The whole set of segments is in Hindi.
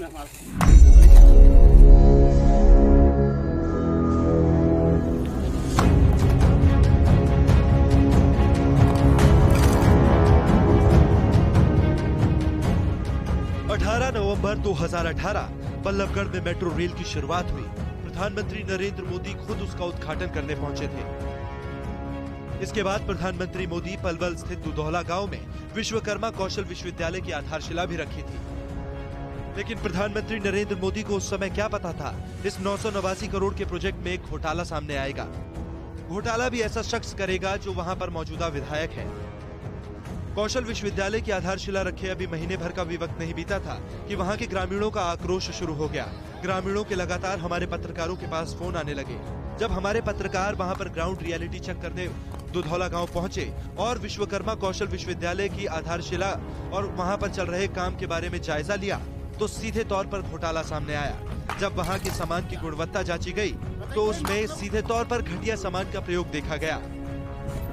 नवंबर 2018 बल्लभगढ़ में मेट्रो रेल की शुरुआत हुई। प्रधानमंत्री नरेंद्र मोदी खुद उसका उद्घाटन करने पहुंचे थे। इसके बाद प्रधानमंत्री मोदी पलवल स्थित दुधौला गांव में विश्वकर्मा कौशल विश्वविद्यालय की आधारशिला भी रखी थी। लेकिन प्रधानमंत्री नरेंद्र मोदी को उस समय क्या पता था, इस 989 करोड़ के प्रोजेक्ट में एक घोटाला सामने आएगा। घोटाला भी ऐसा शख्स करेगा जो वहां पर मौजूदा विधायक है। कौशल विश्वविद्यालय की आधारशिला रखे अभी महीने भर का भी वक्त नहीं बीता था कि वहां के ग्रामीणों का आक्रोश शुरू हो गया। ग्रामीणों के लगातार हमारे पत्रकारों के पास फोन आने लगे। जब हमारे पत्रकार वहां पर ग्राउंड रियलिटी चेक करने दुधौला गांव पहुंचे और विश्वकर्मा कौशल विश्वविद्यालय की आधारशिला और वहां पर चल रहे काम के बारे में जायजा लिया, तो सीधे तौर पर घोटाला सामने आया। जब वहां के सामान की गुणवत्ता जांची गई तो उसमें सीधे तौर पर घटिया सामान का प्रयोग देखा गया।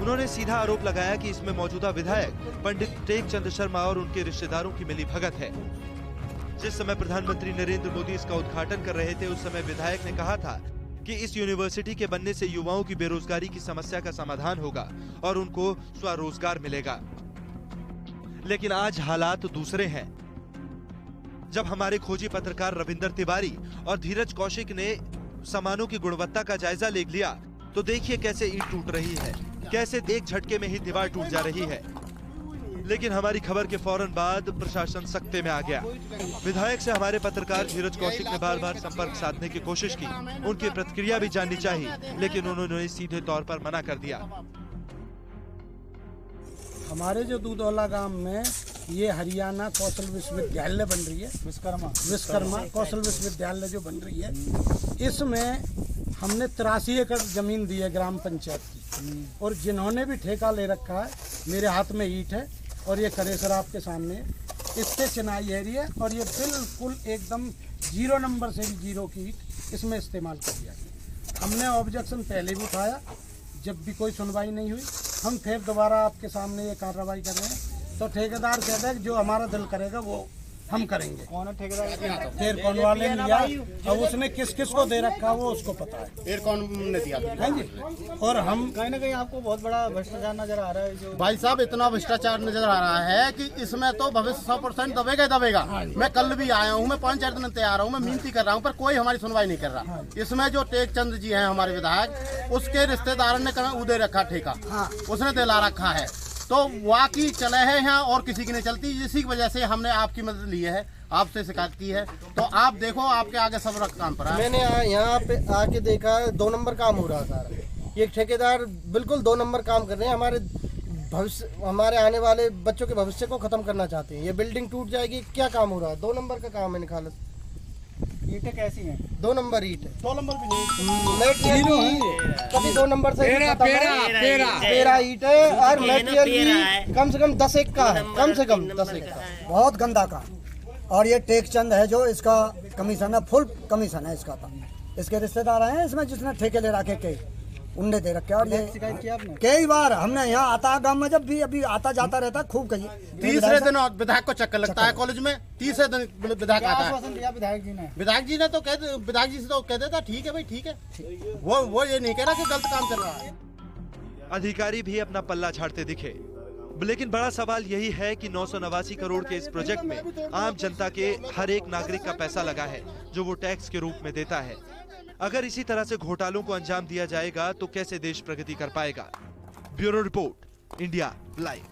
उन्होंने सीधा आरोप लगाया कि इसमें मौजूदा विधायक पंडित टेक चंद शर्मा और उनके रिश्तेदारों की मिलीभगत है। जिस समय प्रधानमंत्री नरेंद्र मोदी इसका उद्घाटन कर रहे थे, उस समय विधायक ने कहा था कि इस यूनिवर्सिटी के बनने से युवाओं की बेरोजगारी की समस्या का समाधान होगा और उनको स्वरोजगार मिलेगा। लेकिन आज हालात दूसरे हैं। जब हमारे खोजी पत्रकार रविंदर तिवारी और धीरज कौशिक ने सामानों की गुणवत्ता का जायजा ले लिया, तो देखिए कैसे ईंट टूट रही है, कैसे एक झटके में ही दीवार टूट जा रही है। लेकिन हमारी खबर के फौरन बाद प्रशासन सख्ते में आ गया। विधायक से हमारे पत्रकार धीरज कौशिक ने बार बार संपर्क साधने की कोशिश की, उनकी प्रतिक्रिया भी जाननी चाहिए, लेकिन उन्होंने सीधे तौर पर मना कर दिया। हमारे जो दुधौला गांव में ये हरियाणा कौशल विश्वविद्यालय बन रही है, विश्वकर्मा कौशल विश्वविद्यालय जो बन रही है, इसमें हमने 83 एकड़ जमीन दी है ग्राम पंचायत की। और जिन्होंने भी ठेका ले रखा है, मेरे हाथ में ईंट है और ये करेसर आपके सामने है, इससे चिनाई है रही है और ये बिल्कुल एकदम 0 नंबर से भी 0 की ईंट इसमें इस्तेमाल कर दिया गया। हमने ऑब्जेक्शन पहले भी उठाया, जब भी कोई सुनवाई नहीं हुई, हम फिर दोबारा आपके सामने ये कार्रवाई कर रहे हैं। तो ठेकेदार कहता है कि जो हमारा दिल करेगा वो हम करेंगे। कौन है ठेकेदार? फिर कौन वाले ने लिया और उसने किस किस को दे रखा वो उसको पता है। फिर कौन ने दिया है जी। और हम कहीं ना कहीं आपको बहुत बड़ा भ्रष्टाचार नजर आ रहा है। जो भाई साहब इतना भ्रष्टाचार नजर आ रहा है कि इसमें तो भविष्य 100% दबेगा ही दबेगा। मैं कल भी आया हूँ, मैं 5-4 दिन तैयार हूँ, मैं मिनती कर रहा हूँ, पर कोई हमारी सुनवाई नहीं कर रहा। इसमें जो टेक चंद जी है हमारे विधायक, उसके रिश्तेदार ने कहा उदय रखा ठेका, उसने दिला रखा है, तो वाकई चले है यहाँ और किसी की नहीं चलती। इसी की वजह से हमने आपकी मदद ली है, आपसे शिकायत की है। तो आप देखो, आपके आगे सब रख काम पर है। मैंने यहाँ पे आके देखा 2 नंबर काम हो रहा था। ये ठेकेदार बिल्कुल 2 नंबर काम कर रहे हैं। हमारे भविष्य, हमारे आने वाले बच्चों के भविष्य को खत्म करना चाहते हैं। ये बिल्डिंग टूट जाएगी, क्या काम हो रहा है? 2 नंबर का काम है। निकाल ईंटें कैसी हैं? 2 नंबर ईंट है। 2 नंबर भी नहीं, कभी 2 नंबर से 13 ईंट है और मटेरियल कम से कम 10 एक का है, कम से कम 10 एक का। बहुत गंदा काम। और ये टेक चंद है जो इसका कमीशन है, फुल कमीशन है इसका। इसके रिश्तेदार हैं इसमें, जिसने ठेके ले रखे कई उनने दे रखे। और ये शिकायत किया आपने? कई बार हमने यहाँ आता गांव में, जब भी अभी आता जाता रहता खूब कही। 30 दिन विधायक को चक्कर लगता है कॉलेज में, 30 दिन विधायक आता है। विधायक जी ने तो विधायक जी से तो कह देता ठीक है भाई, ठीक है। वो ये नहीं कह रहा कि गलत काम चल रहा है। अधिकारी भी अपना पल्ला झाड़ते दिखे। लेकिन बड़ा सवाल यही है कि 989 करोड़ के इस प्रोजेक्ट में आम जनता के हर एक नागरिक का पैसा लगा है, जो वो टैक्स के रूप में देता है। अगर इसी तरह से घोटालों को अंजाम दिया जाएगा तो कैसे देश प्रगति कर पाएगा? Bureau report, India live.